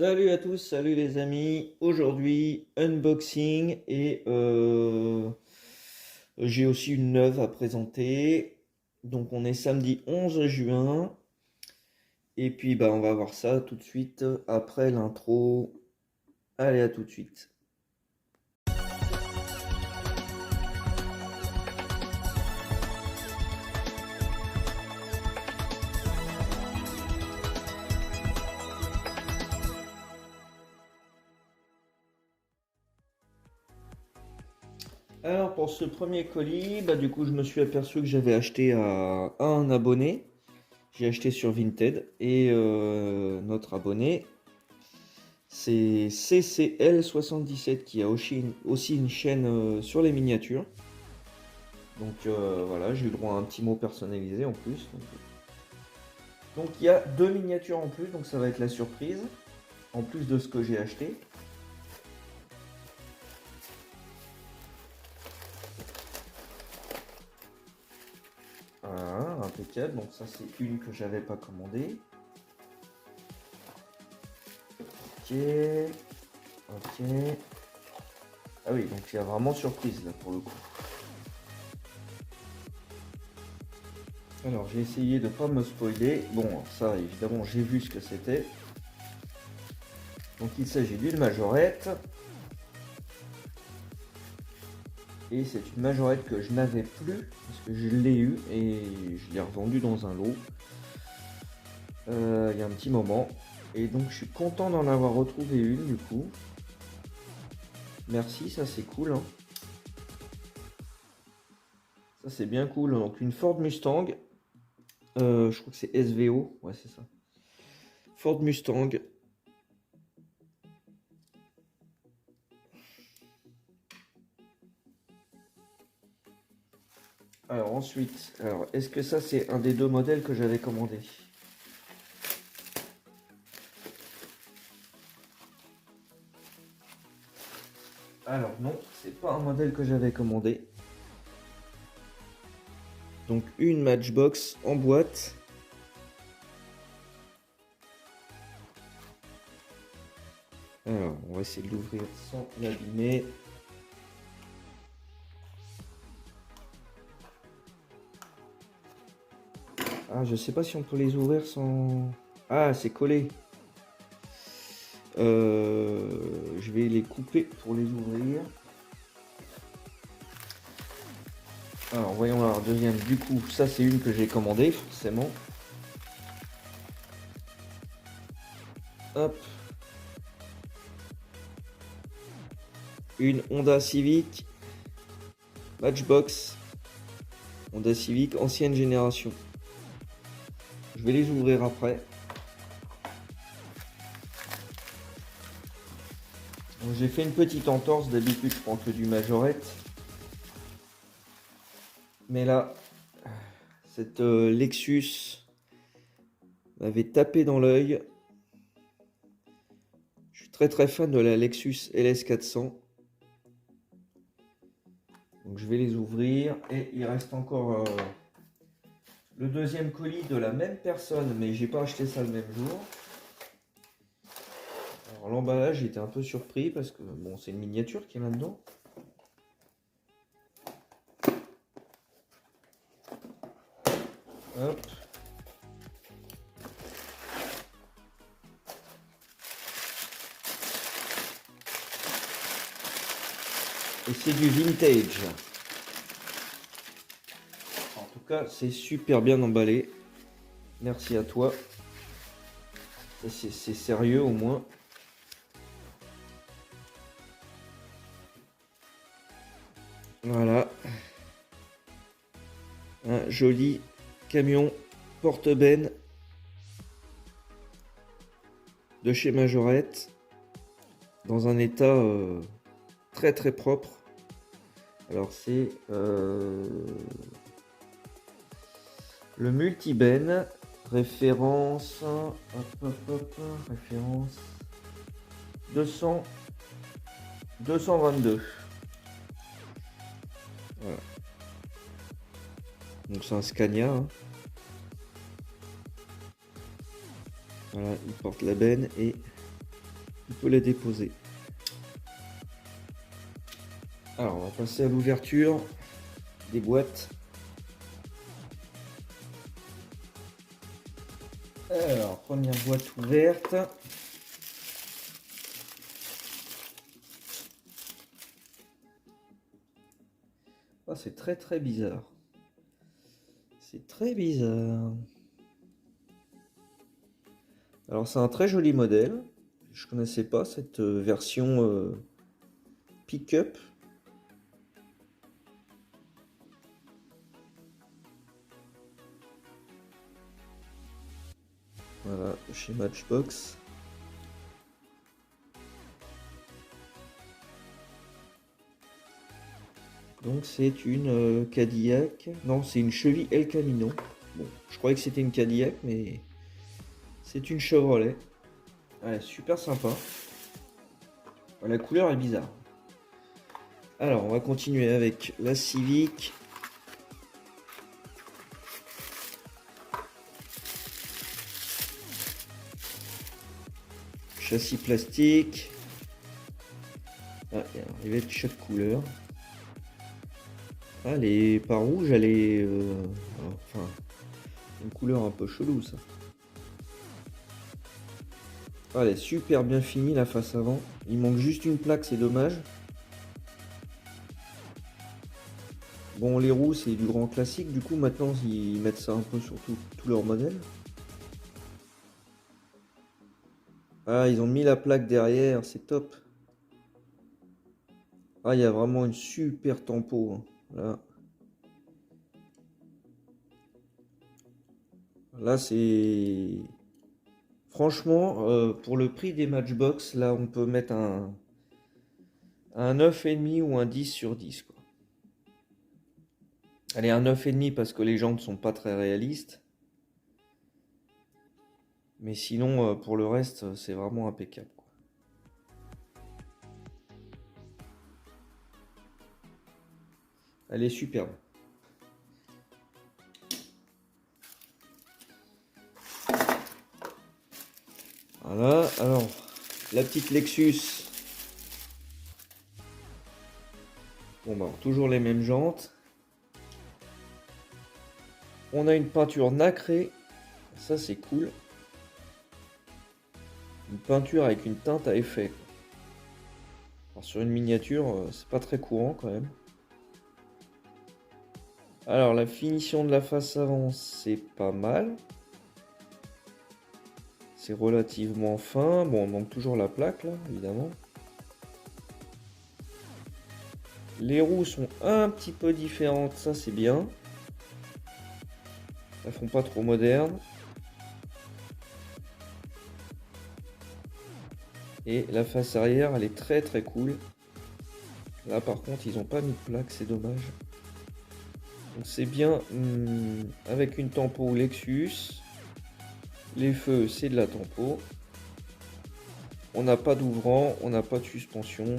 Salut à tous, salut les amis. Aujourd'hui, unboxing et j'ai aussi une neuve à présenter. Donc on est samedi 11 juin et puis bah on va voir ça tout de suite après l'intro. Allez, à tout de suite. Alors pour ce premier colis, bah du coup je me suis aperçu que j'avais acheté à un abonné. J'ai acheté sur Vinted et notre abonné c'est CCL77 qui a aussi une chaîne sur les miniatures. Donc voilà, j'ai eu droit à un petit mot personnalisé en plus. Donc il y a deux miniatures en plus, donc ça va être la surprise, en plus de ce que j'ai acheté. Voilà, impeccable. Donc ça c'est une que j'avais pas commandée. Ok, ok. Ah oui, donc il y a vraiment surprise là pour le coup. Alors j'ai essayé de pas me spoiler. Bon, ça évidemment j'ai vu ce que c'était. Donc il s'agit d'une majorette. Et c'est une majorette que je n'avais plus, parce que je l'ai eu et je l'ai revendue dans un lot. Il y a un petit moment. Et donc je suis content d'en avoir retrouvé une du coup. Merci, ça c'est cool, hein. Ça c'est bien cool. Donc une Ford Mustang. Je crois que c'est SVO. Ouais, c'est ça. Ford Mustang. Alors ensuite, est-ce que ça c'est un des deux modèles que j'avais commandé? Alors non, c'est pas un modèle que j'avais commandé. Donc une Matchbox en boîte. Alors, on va essayer de l'ouvrir sans l'abîmer. Ah, je sais pas si on peut les ouvrir sans... Ah, c'est collé. Je vais les couper pour les ouvrir. Alors, voyons voir, deuxième. Du coup, ça, c'est une que j'ai commandée, forcément. Hop. Une Honda Civic. Matchbox. Honda Civic, ancienne génération. Je vais les ouvrir après. J'ai fait une petite entorse. D'habitude, je prends que du majorette. Mais là, cette Lexus m'avait tapé dans l'œil. Je suis très fan de la Lexus LS400. Donc je vais les ouvrir et il reste encore le deuxième colis de la même personne, mais j'ai pas acheté ça le même jour. Alors l'emballage, j'étais un peu surpris parce que bon, c'est une miniature qui est là-dedans. Hop. Et c'est du vintage. En tout cas, c'est super bien emballé. Merci à toi. C'est sérieux au moins. Voilà. Un joli camion porte-benne de chez Majorette. Dans un état très propre. Alors c'est le multiben, référence, référence 222. Voilà. Donc c'est un Scania, hein. Voilà, il porte la benne et tu peux les déposer. Alors on va passer à l'ouverture des boîtes. Alors première boîte ouverte. Ah, c'est très bizarre. C'est très bizarre. Alors c'est un très joli modèle. Je connaissais pas cette version pick-up. Voilà, chez Matchbox. Donc c'est une Cadillac. Non, c'est une Chevy El Camino. Bon, je croyais que c'était une Cadillac, mais c'est une Chevrolet. Ouais, super sympa. La couleur est bizarre. Alors, on va continuer avec la Civic. Châssis plastique. Ah, il y a un rivet de chaque couleur. Ah, les pas rouges, elle est... enfin, une couleur un peu chelou, ça. Ah, elle est super bien finie, la face avant. Il manque juste une plaque, c'est dommage. Bon, les roues, c'est du grand classique. Du coup, maintenant, ils mettent ça un peu sur tous leurs modèles. Ah, ils ont mis la plaque derrière, c'est top. Ah, il y a vraiment une super tempo, hein. Là. Là, c'est... Franchement, pour le prix des Matchbox, là, on peut mettre un 9,5 ou un 10 sur 10, quoi. Allez, un 9,5 parce que les jantes ne sont pas très réalistes. Mais sinon, pour le reste, c'est vraiment impeccable, quoi. Elle est superbe. Voilà, alors, la petite Lexus. Bon, bah, toujours les mêmes jantes. On a une peinture nacrée. Ça, c'est cool. Une peinture avec une teinte à effet, quoi. Alors, sur une miniature, c'est pas très courant quand même. Alors, la finition de la face avant, c'est pas mal. C'est relativement fin. Bon, il manque toujours la plaque, là, évidemment. Les roues sont un petit peu différentes, ça c'est bien. Elles font pas trop modernes. Et la face arrière, elle est très cool. Là par contre, ils ont pas mis de plaque, c'est dommage. Donc c'est bien avec une tempo Lexus. Les feux, c'est de la tempo. On n'a pas d'ouvrant, on n'a pas de suspension.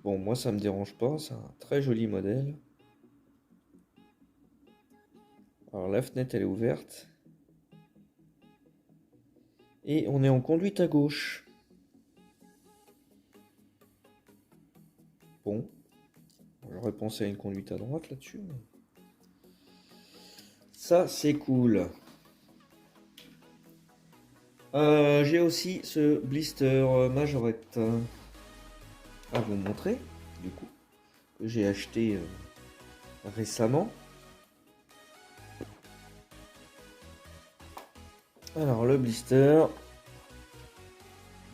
Bon, moi ça me dérange pas, c'est un très joli modèle. Alors la fenêtre elle est ouverte. Et on est en conduite à gauche. Bon, j'aurais pensé à une conduite à droite là-dessus. Ça c'est cool. J'ai aussi ce blister majorette à vous montrer, du coup, que j'ai acheté récemment. Alors le blister,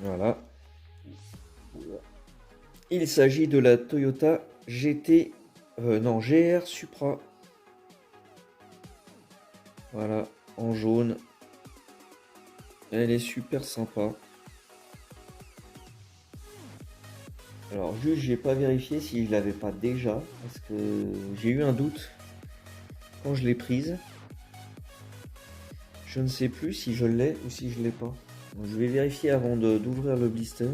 voilà. Il s'agit de la Toyota GT, non GR Supra. Voilà, en jaune. Elle est super sympa. Alors juste, j'ai pas vérifié si je l'avais pas déjà, parce que j'ai eu un doute quand je l'ai prise. Je ne sais plus si je l'ai ou si je l'ai pas. Donc, je vais vérifier avant d'ouvrir le blister.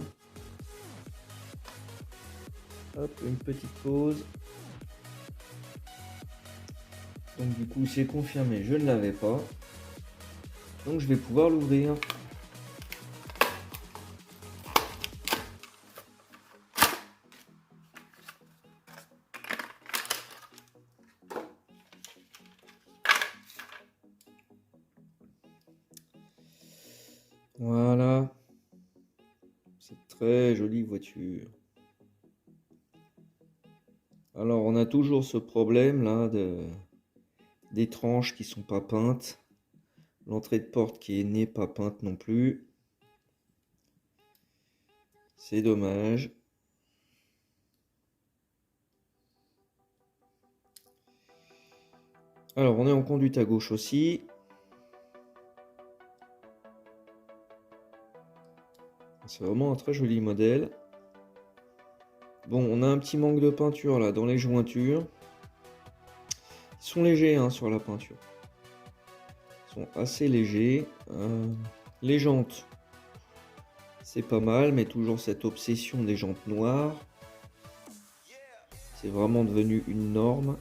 Hop, une petite pause. Donc du coup c'est confirmé, je ne l'avais pas. Donc je vais pouvoir l'ouvrir. Voilà. C'est très jolie voiture. Alors on a toujours ce problème là des tranches qui sont pas peintes. L'entrée de porte qui n'est pas peinte non plus. C'est dommage. Alors on est en conduite à gauche aussi. C'est vraiment un très joli modèle. Bon, on a un petit manque de peinture là dans les jointures. Ils sont légers hein, sur la peinture. Ils sont assez légers. Les jantes, c'est pas mal, mais toujours cette obsession des jantes noires. C'est vraiment devenu une norme.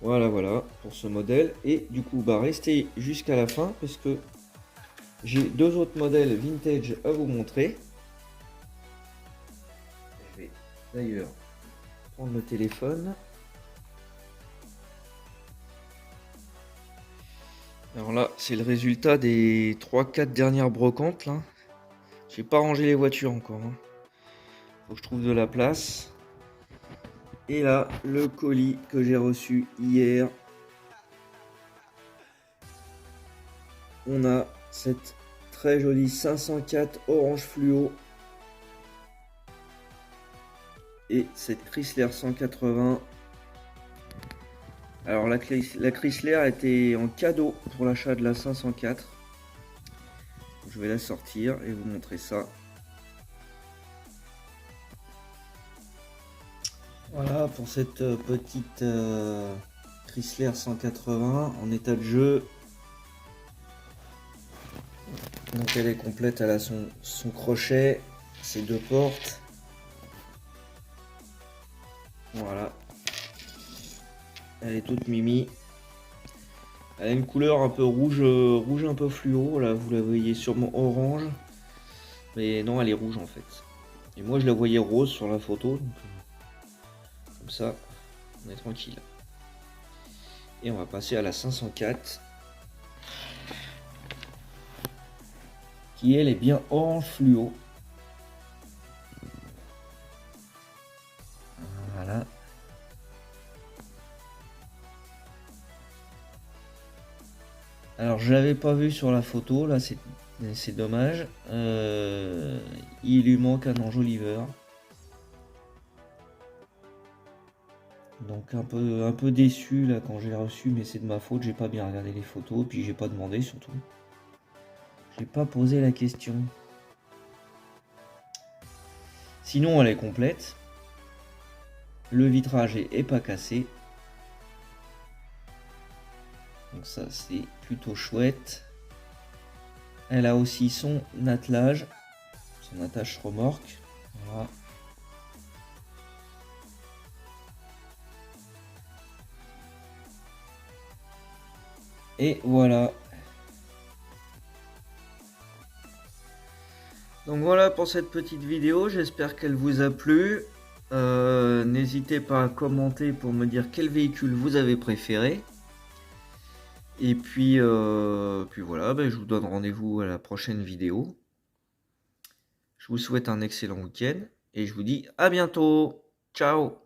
Voilà pour ce modèle. Et du coup, bah restez jusqu'à la fin parce que j'ai deux autres modèles vintage à vous montrer. Je vais d'ailleurs prendre le téléphone. Alors là, c'est le résultat des 3-4 dernières brocantes là. J'ai pas rangé les voitures encore. Hein. Faut que je trouve de la place. Et là, le colis que j'ai reçu hier. On a cette très jolie 504 orange fluo. Et cette Chrysler 180. Alors la Chrysler était en cadeau pour l'achat de la 504. Je vais la sortir et vous montrer ça. Voilà pour cette petite Chrysler 180 en état de jeu. Donc elle est complète, elle a son crochet, ses deux portes. Voilà. Elle est toute mimi. Elle a une couleur un peu rouge, rouge un peu fluo. Là, vous la voyez sûrement orange. Mais non, elle est rouge en fait. Et moi, je la voyais rose sur la photo. Donc, comme ça, on est tranquille. Et on va passer à la 504. Qui, elle, est bien orange fluo. Voilà. Alors je l'avais pas vu sur la photo, là c'est dommage. Il lui manque un enjoliveur. Donc un peu déçu là quand j'ai reçu, mais c'est de ma faute, j'ai pas bien regardé les photos, puis j'ai pas demandé surtout. J'ai pas posé la question. Sinon elle est complète. Le vitrage est pas cassé. Donc ça c'est plutôt chouette. Elle a aussi son attelage, son attache remorque. Voilà. Et voilà. Donc voilà pour cette petite vidéo, j'espère qu'elle vous a plu. N'hésitez pas à commenter pour me dire quel véhicule vous avez préféré. Et puis voilà, je vous donne rendez-vous à la prochaine vidéo. Je vous souhaite un excellent week-end et je vous dis à bientôt. Ciao!